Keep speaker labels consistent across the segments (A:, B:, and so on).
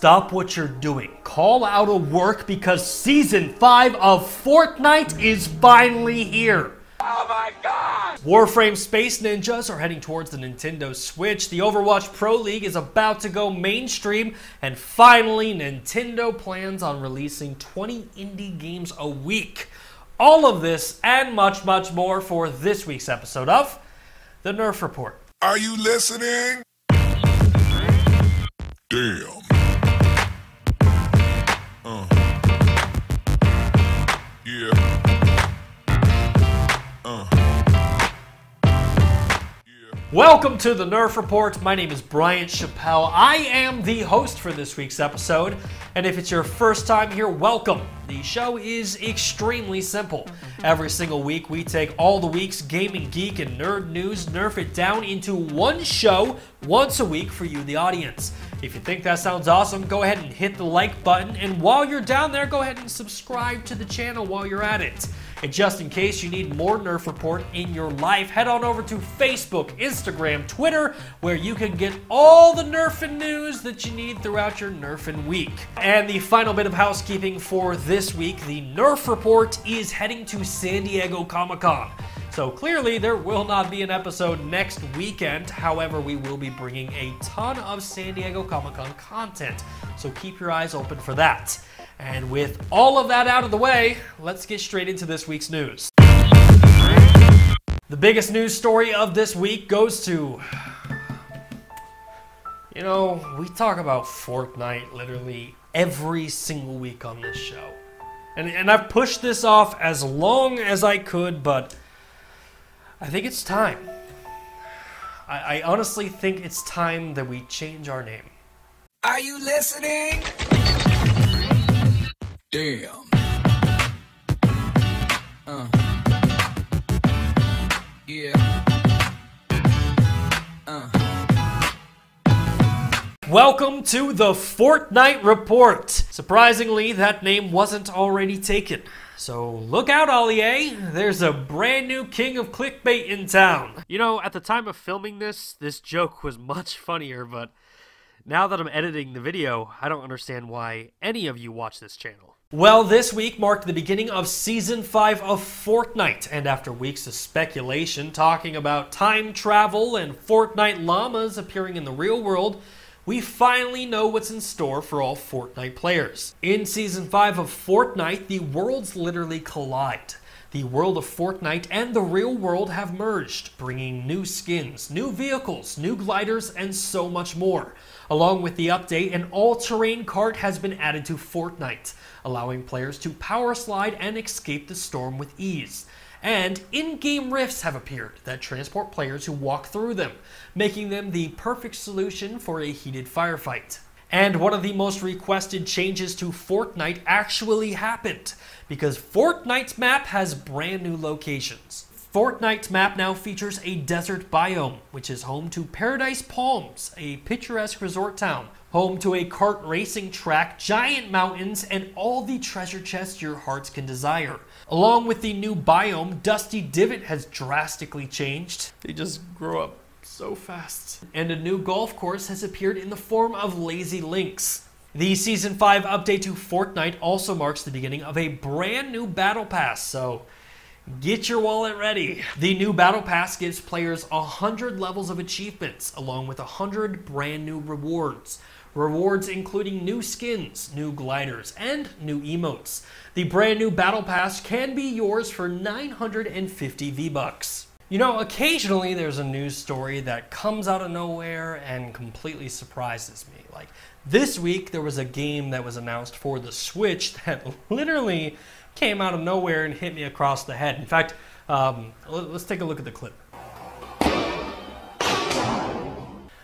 A: stop what you're doing. Call out of work because Season 5 of Fortnite is finally here.
B: Oh my god!
A: Warframe Space Ninjas are heading towards the Nintendo Switch. The Overwatch Pro League is about to go mainstream. And finally, Nintendo plans on releasing 20 indie games a week. All of this and much, much more for this week's episode of the Nerf Report.
B: Are you listening? Damn. Yeah.
A: Welcome to the Nerf Report. My name is Bryant Chappel. I am the host for this week's episode, and if it's your first time here, welcome. The show is extremely simple. Every single week, we take all the week's gaming, geek, and nerd news, nerf it down into one show once a week for you, the audience. If you think that sounds awesome, go ahead and hit the like button, and while you're down there, go ahead and subscribe to the channel while you're at it. And just in case you need more Nerf Report in your life, head on over to Facebook, Instagram, Twitter, where you can get all the Nerfing news that you need throughout your Nerfing week. And the final bit of housekeeping for this week, the Nerf Report is heading to San Diego Comic-Con. So clearly there will not be an episode next weekend. However, we will be bringing a ton of San Diego Comic-Con content. So keep your eyes open for that. And with all of that out of the way, let's get straight into this week's news. The biggest news story of this week goes to... You know, we talk about Fortnite literally every single week on this show. And I've pushed this off as long as I could, but I think it's time. I honestly think it's time that we change our name.
B: Are you listening? Damn. Yeah.
A: Welcome to the Fortnite Report. Surprisingly, that name wasn't already taken. So look out, Ollie. There's a brand new king of clickbait in town. You know, at the time of filming this joke was much funnier, but now that I'm editing the video, I don't understand why any of you watch this channel. Well, this week marked the beginning of Season 5 of Fortnite, and after weeks of speculation talking about time travel and Fortnite llamas appearing in the real world, we finally know what's in store for all Fortnite players. In Season 5 of Fortnite, the worlds literally collide. The world of Fortnite and the real world have merged, bringing new skins, new vehicles, new gliders, and so much more. Along with the update, an all-terrain cart has been added to Fortnite, allowing players to power slide and escape the storm with ease. And in-game rifts have appeared that transport players who walk through them, making them the perfect solution for a heated firefight. And one of the most requested changes to Fortnite actually happened, because Fortnite's map has brand new locations. Fortnite's map now features a desert biome, which is home to Paradise Palms, a picturesque resort town, home to a kart racing track, giant mountains, and all the treasure chests your hearts can desire. Along with the new biome, Dusty Divot has drastically changed. They just grow up so fast. And a new golf course has appeared in the form of Lazy Links. The Season 5 update to Fortnite also marks the beginning of a brand new battle pass, so get your wallet ready. The new battle pass gives players 100 levels of achievements, along with 100 brand new rewards. Rewards including new skins, new gliders, and new emotes. The brand new battle pass can be yours for 950 V-Bucks. You know, occasionally there's a news story that comes out of nowhere and completely surprises me. Like this week, there was a game that was announced for the Switch that literally came out of nowhere and hit me across the head. In fact, let's take a look at the clip.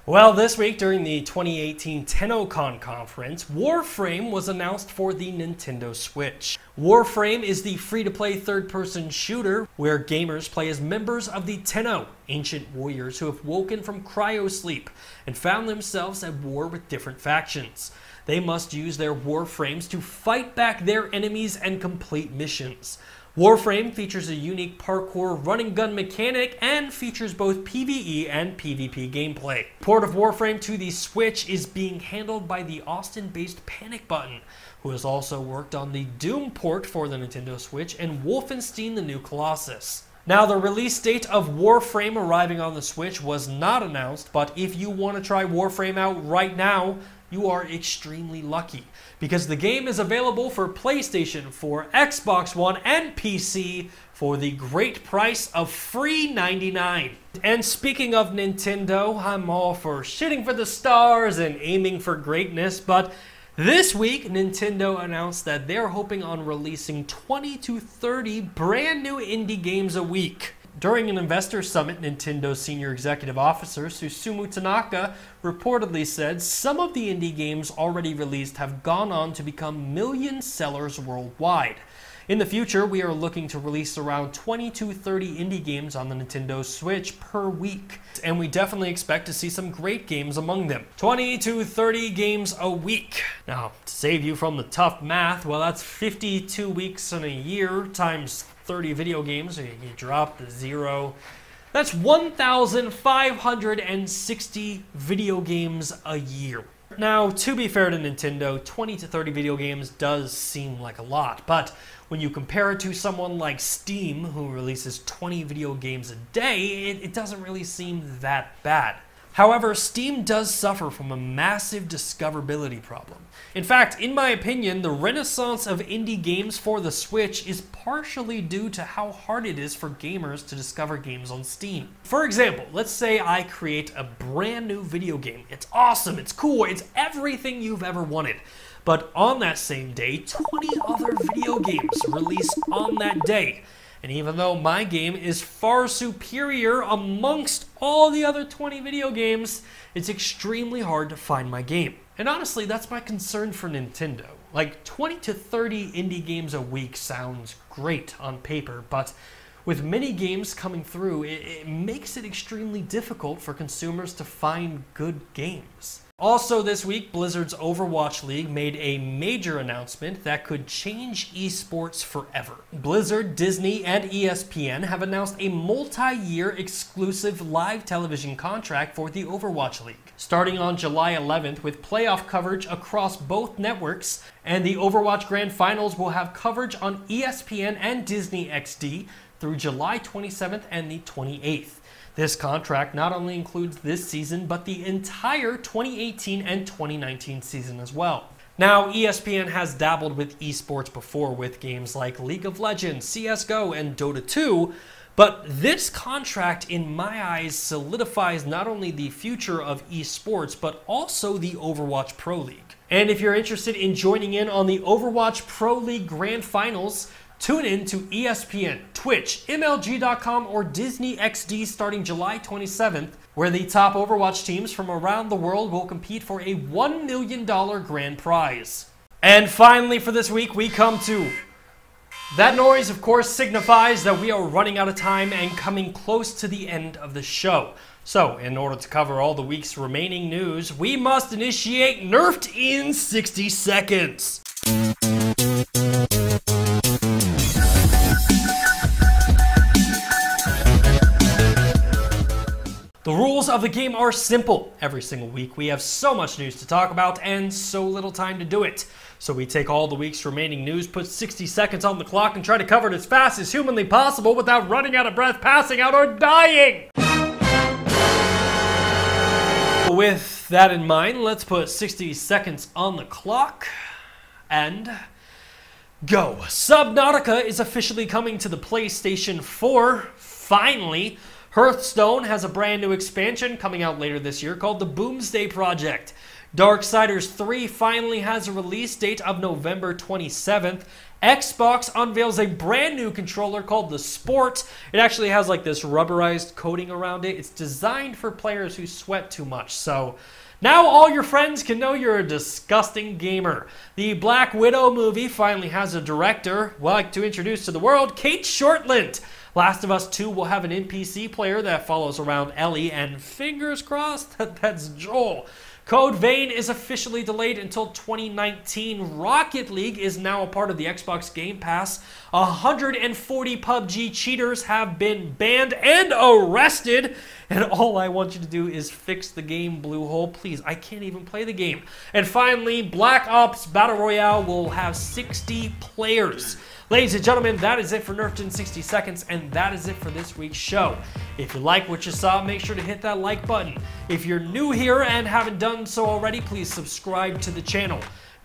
A: Well, this week during the 2018 TennoCon conference, Warframe was announced for the Nintendo Switch. Warframe is the free-to-play third-person shooter where gamers play as members of the Tenno, ancient warriors who have woken from cryosleep and found themselves at war with different factions. They must use their Warframes to fight back their enemies and complete missions. Warframe features a unique parkour running gun mechanic and features both PvE and PvP gameplay. Port of Warframe to the Switch is being handled by the Austin-based Panic Button, who has also worked on the Doom port for the Nintendo Switch and Wolfenstein: The New Colossus. Now, the release date of Warframe arriving on the Switch was not announced, but if you want to try Warframe out right now, you are extremely lucky, because the game is available for PlayStation 4, Xbox One, and PC for the great price of free $99. And speaking of Nintendo, I'm all for shitting for the stars and aiming for greatness, but this week, Nintendo announced that they're hoping on releasing 20 to 30 brand new indie games a week. During an investor summit, Nintendo's senior executive officer, Susumu Tanaka, reportedly said some of the indie games already released have gone on to become million sellers worldwide. In the future, we are looking to release around 20 to 30 indie games on the Nintendo Switch per week, and we definitely expect to see some great games among them. 20 to 30 games a week. Now, to save you from the tough math, well, that's 52 weeks in a year times 30 video games. You drop the zero. That's 1,560 video games a year. Now, to be fair to Nintendo, 20 to 30 video games does seem like a lot, but when you compare it to someone like Steam, who releases 20 video games a day, it doesn't really seem that bad. However, Steam does suffer from a massive discoverability problem. In fact, in my opinion, the renaissance of indie games for the Switch is partially due to how hard it is for gamers to discover games on Steam. For example, let's say I create a brand new video game. It's awesome, it's cool, it's everything you've ever wanted. But on that same day, 20 other video games release on that day. And even though my game is far superior amongst all the other 20 video games, it's extremely hard to find my game. And honestly, that's my concern for Nintendo. Like, 20 to 30 indie games a week sounds great on paper, but with many games coming through, it makes it extremely difficult for consumers to find good games. Also this week, Blizzard's Overwatch League made a major announcement that could change esports forever. Blizzard, Disney, and ESPN have announced a multi-year exclusive live television contract for the Overwatch League, starting on July 11th with playoff coverage across both networks, and the Overwatch Grand Finals will have coverage on ESPN and Disney XD through July 27th and the 28th. This contract not only includes this season, but the entire 2018 and 2019 season as well. Now, ESPN has dabbled with esports before with games like League of Legends, CSGO, and Dota 2, but this contract, in my eyes, solidifies not only the future of esports, but also the Overwatch Pro League. And if you're interested in joining in on the Overwatch Pro League Grand Finals, tune in to ESPN, Twitch, MLG.com, or Disney XD starting July 27th, where the top Overwatch teams from around the world will compete for a $1 million grand prize. And finally for this week, we come to... That noise, of course, signifies that we are running out of time and coming close to the end of the show. So, in order to cover all the week's remaining news, we must initiate Nerfed in 60 seconds. The rules of the game are simple. Every single week we have so much news to talk about and so little time to do it. So we take all the week's remaining news, put 60 seconds on the clock, and try to cover it as fast as humanly possible without running out of breath, passing out, or dying! With that in mind, let's put 60 seconds on the clock and go. Subnautica is officially coming to the PlayStation 4, finally. Hearthstone has a brand new expansion coming out later this year called the Boomsday Project. Darksiders 3 finally has a release date of November 27th. Xbox unveils a brand new controller called the Sport. It actually has like this rubberized coating around it. It's designed for players who sweat too much. So now all your friends can know you're a disgusting gamer. The Black Widow movie finally has a director. We'd like to introduce to the world Kate Shortland. Last of Us 2 will have an NPC player that follows around Ellie, and fingers crossed that that's Joel. Code Vein is officially delayed until 2019. Rocket League is now a part of the Xbox Game Pass. 140 PUBG cheaters have been banned and arrested. And all I want you to do is fix the game, Bluehole. Please, I can't even play the game. And finally, Black Ops Battle Royale will have 60 players. Ladies and gentlemen, that is it for Nerfed in 60 seconds, and that is it for this week's show. If you like what you saw, make sure to hit that like button. If you're new here and haven't done so already, please subscribe to the channel.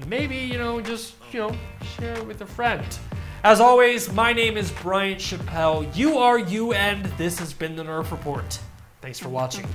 A: Maybe, just share it with a friend. As always, my name is Bryant Chappel. You are you, and this has been the Nerf Report. Thanks for watching.